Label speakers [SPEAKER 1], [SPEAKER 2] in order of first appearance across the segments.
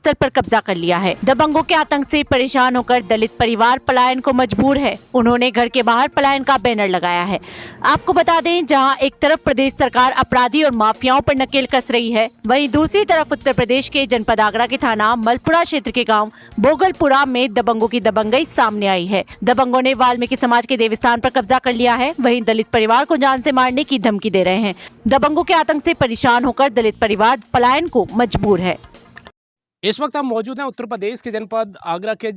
[SPEAKER 1] स्थल पर कब्जा कर लिया है। दबंगों के आतंक से परेशान होकर दलित परिवार पलायन को मजबूर है। उन्होंने घर के बाहर पलायन का बैनर लगाया है। आपको बता दें, जहां एक तरफ प्रदेश सरकार अपराधी और माफियाओं पर नकेल कस रही है, वहीं दूसरी तरफ उत्तर प्रदेश के जनपद आगरा के थाना मलपुरा क्षेत्र के गाँव बोगलपुरा में दबंगों की दबंगई सामने आई है। दबंगों ने वाल्मीकि समाज के देवस्थान पर कब्जा कर लिया है। वहीं दलित परिवार को जान से मारने की धमकी दे रहे हैं। दबंगों के आतंक से परेशान होकर दलित परिवार पलायन को मजबूर है।
[SPEAKER 2] इस वक्त हम मौजूद हैं उत्तर प्रदेश के जनपद आगरा के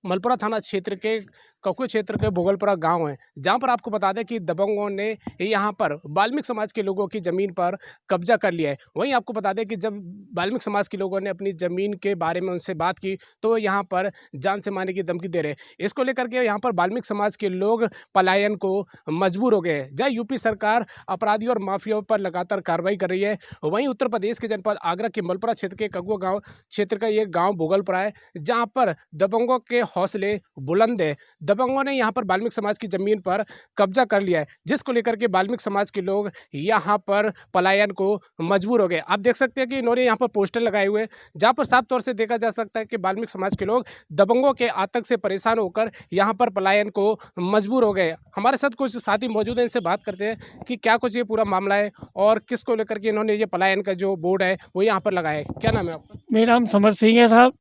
[SPEAKER 2] मलपुरा थाना क्षेत्र के ककुए क्षेत्र के भोगलपुरा गांव है, जहां पर आपको बता दें कि दबंगों ने यहां पर वाल्मीकि समाज के लोगों की ज़मीन पर कब्जा कर लिया है। वहीं आपको बता दें कि जब वाल्मीकि समाज के लोगों ने अपनी ज़मीन के बारे में उनसे बात की तो यहां पर जान से मारने की धमकी दे रहे हैं। इसको लेकर के यहां पर वाल्मीकि समाज के लोग पलायन को मजबूर हो गए हैं। जहाँ यूपी सरकार अपराधियों और माफियाओं पर लगातार कार्रवाई कर रही है, वहीं उत्तर प्रदेश के जनपद आगरा के मलपुरा क्षेत्र के ककुआ गाँव क्षेत्र का ये गाँव भोगलपुरा है, जहाँ पर दबंगों के हौसले बुलंद है। दबंगों ने यहां पर वाल्मीकि समाज की जमीन पर कब्जा कर लिया है, जिसको लेकर के वाल्मीकि समाज के लोग यहां पर पलायन को मजबूर हो गए। आप देख सकते हैं कि इन्होंने यहां पर पोस्टर लगाए हुए हैं, जहां पर साफ तौर से देखा जा सकता है कि वाल्मीकि समाज के लोग दबंगों के आतंक से परेशान होकर यहां पर पलायन को मजबूर हो गए। हमारे साथ कुछ साथी मौजूद हैं, इनसे बात करते हैं कि क्या कुछ ये पूरा मामला है और किसको लेकर के इन्होंने ये पलायन का जो बोर्ड है वो यहाँ पर लगाया है। क्या नाम है आपका?
[SPEAKER 3] मेरा नाम समर सिंह है साहब।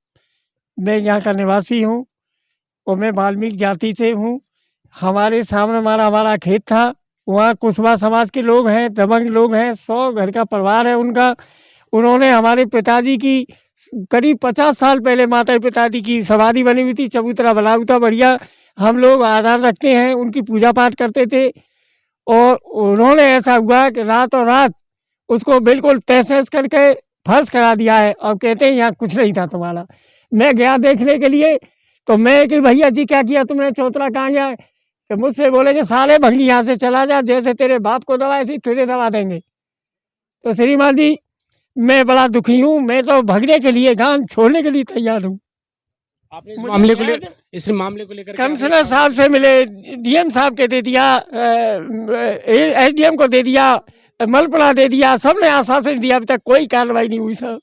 [SPEAKER 3] मैं यहाँ का निवासी हूँ और मैं वाल्मीकि जाति से हूँ। हमारे सामने हमारा खेत था, वहाँ कुशवा समाज के लोग हैं, दबंग लोग हैं, 100 घर का परिवार है उनका। उन्होंने हमारे पिताजी की करीब 50 साल पहले माता पिताजी की समाधि बनी हुई थी, चबूतरा बना हुआ था बढ़िया। हम लोग आधार रखते हैं, उनकी पूजा पाठ करते थे और उन्होंने ऐसा हुआ कि रातों रात उसको बिल्कुल तहस करके फर्श करा दिया है और कहते हैं यहाँ कुछ नहीं था तुम्हारा। मैं गया देखने के लिए तो मैं कि भैया जी क्या किया तुमने, चौतरा कहाँ गया? तो मुझसे बोले कि साले भंगी यहाँ से चला जा, जैसे तेरे बाप को दवा ऐसी तुझे दवा देंगे। तो श्रीमान जी मैं बड़ा दुखी हूँ, मैं तो भगने के लिए गांव छोड़ने के लिए तैयार हूँ।
[SPEAKER 2] आपने इस मामले को लेकर
[SPEAKER 3] कमिश्नर साहब से मिले, डीएम साहब के दे दिया, एसडीएम को दे दिया, मलपुरा दे दिया, सबने आश्वासन दिया, अभी तक कोई कार्रवाई नहीं हुई सर।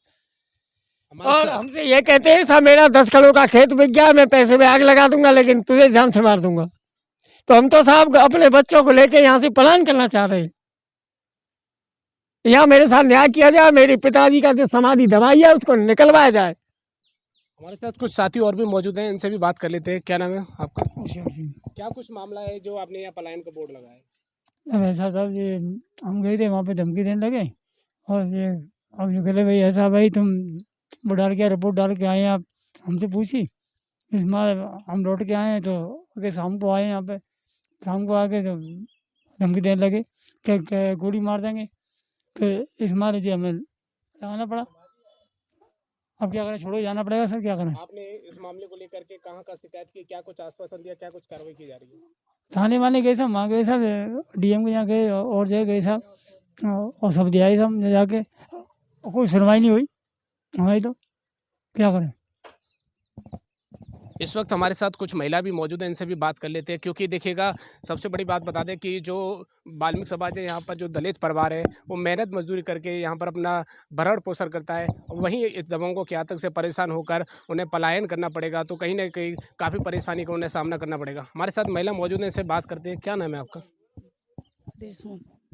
[SPEAKER 3] और हमसे ये कहते हैं साहब मेरा 10 करोड़ का खेत बिक गया, मैं पैसे में आग लगा दूंगा लेकिन तुझे जान से मार दूंगा। तो हम तो साहब अपने बच्चों को लेके यहाँ से पलायन करना चाह रहे हैं। यहाँ मेरे साथ न्याय किया जाए, मेरे पिताजी का जो समाधि दवाई है उसको निकलवाया जाए।
[SPEAKER 2] हमारे साथ कुछ साथी और भी मौजूद हैं, इनसे भी बात कर लेते हैं। क्या नाम है आपका? क्या कुछ मामला है जो आपने यहाँ पलायन का बोर्ड लगाया है?
[SPEAKER 3] ऐसा साहब ये हम गए थे वहाँ पे धमकी देने लगे और ये अब निकले भाई ऐसा भाई तुम वो डाल के रिपोर्ट डाल के आए हैं, आप हमसे पूछी। इस मार हम लौट के आए हैं तो आगे शाम को आए यहाँ पे, शाम को आके तो धमकी देने लगे कि गोली मार देंगे। तो इस मारे जी हमें लगाना पड़ा। अब क्या करें, छोड़ो जाना पड़ेगा सर, क्या करें।
[SPEAKER 2] आपने इस मामले को लेकर के कहाँ का शिकायत की, क्या कुछ आश्वासन दिया, क्या कुछ कार्रवाई की जा रही है?
[SPEAKER 3] थाने वाले गए साहब, वहाँ गए साहब, डीएम के यहाँ गए और जगह गए साहब और सब दिया ही साहब जाके, कोई सुनवाई नहीं हुई हमारी। तो क्या करें।
[SPEAKER 2] इस वक्त हमारे साथ कुछ महिला भी मौजूद हैं, इनसे भी बात कर लेते हैं। क्योंकि देखिएगा सबसे बड़ी बात बता दें कि जो वाल्मीकि समाज है यहाँ पर जो दलित परिवार है वो मेहनत मजदूरी करके यहाँ पर अपना भरण पोषण करता है। वहीं इस दबंगों के आतंक से परेशान होकर उन्हें पलायन करना पड़ेगा, तो कहीं ना कहीं काफ़ी परेशानी का उन्हें सामना करना पड़ेगा। हमारे साथ महिला मौजूद हैं, इनसे बात करते हैं। क्या नाम है आपका?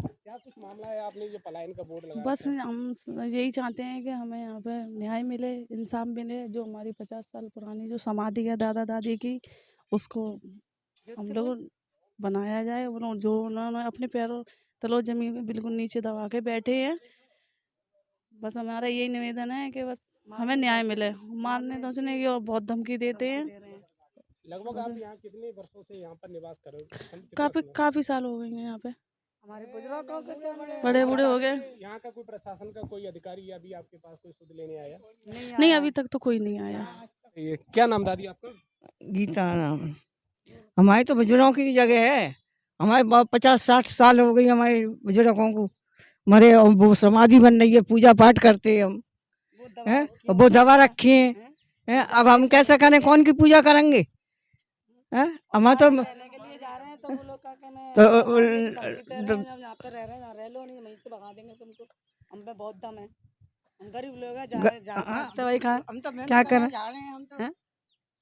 [SPEAKER 2] क्या कुछ मामला है, आपने जो पलायन का बोर्ड लगाया?
[SPEAKER 4] बस हम यही चाहते हैं कि हमें यहाँ पे न्याय मिले, इंसाफ मिले। जो हमारी 50 साल पुरानी जो समाधि है दादा दादी की, उसको हम लोग बनाया जाए। जो उन्होंने अपने पैरों तलो जमीन में बिल्कुल नीचे दबा के बैठे हैं। बस हमारा यही निवेदन है कि बस हमें न्याय मिले। मारने दोषने की और बहुत धमकी देते हैं।
[SPEAKER 2] लगभग आप यहाँ कितने वर्षों से यहाँ पर निवास कर रहे हो?
[SPEAKER 4] काफी साल हो गए हैं यहाँ पे,
[SPEAKER 3] हमारे बुजुर्ग
[SPEAKER 4] बड़े बूढ़े हो गए।
[SPEAKER 2] यहाँ का कोई प्रशासन का कोई अधिकारी या भी आपके पास कोई सुध लेने आया?
[SPEAKER 4] नहीं, अभी तक तो कोई नहीं आया।
[SPEAKER 2] ये क्या नाम दादी आपका?
[SPEAKER 5] गीता नाम। हमारे तो बुजुर्गों की जगह है। हमारे 50-60 साल हो गई हमारे बुजुर्गों को मरे, और वो समाधि बन रही है, पूजा पाठ करते हैं हम हैं, वो दवा रखे हैं। अब हम कैसे करें, कौन की पूजा करेंगे हैं? हमारा तो
[SPEAKER 4] हम गरीब लोग हैं,
[SPEAKER 5] हाँ,
[SPEAKER 4] वही खाएं,
[SPEAKER 5] हम तो मेहनत
[SPEAKER 4] क्या
[SPEAKER 5] करने
[SPEAKER 4] करें?
[SPEAKER 5] जा रहे हैं हम तो।
[SPEAKER 4] हैं?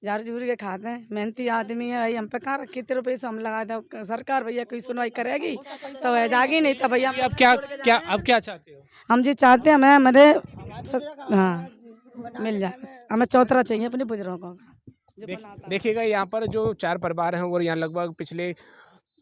[SPEAKER 4] झाड़ झूर के खाते हैं, मेहनती आदमी है भाई, हम पे कहाँ कितने रुपए से हम लगाते हैं, सरकार भैया कोई सुनवाई करेगी तो वह जागी, नहीं तो भैया
[SPEAKER 2] अब क्या चाहते हो?
[SPEAKER 4] हम जी चाहते हैं हमें हमारे हाँ
[SPEAKER 5] बना
[SPEAKER 4] मिल
[SPEAKER 5] देना
[SPEAKER 4] जाए,
[SPEAKER 5] हमें।
[SPEAKER 4] हमें चौतरा चाहिए अपने बुजुर्गों को जो बनाता है।
[SPEAKER 2] देखिएगा यहाँ पर जो 4 परिवार हैं और यहाँ लगभग पिछले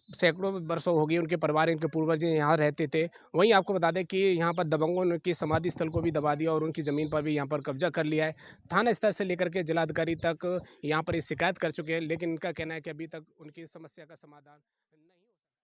[SPEAKER 2] सैकड़ों वर्षों हो गए उनके परिवार, इनके पूर्वज यहाँ रहते थे। वहीं आपको बता दें कि यहाँ पर दबंगों ने उनकी समाधि स्थल को भी दबा दिया और उनकी ज़मीन पर भी यहाँ पर कब्जा कर लिया है। थाना स्तर से लेकर के जिलाधिकारी तक यहाँ पर ये शिकायत कर चुके हैं, लेकिन इनका कहना है कि अभी तक उनकी समस्या का समाधान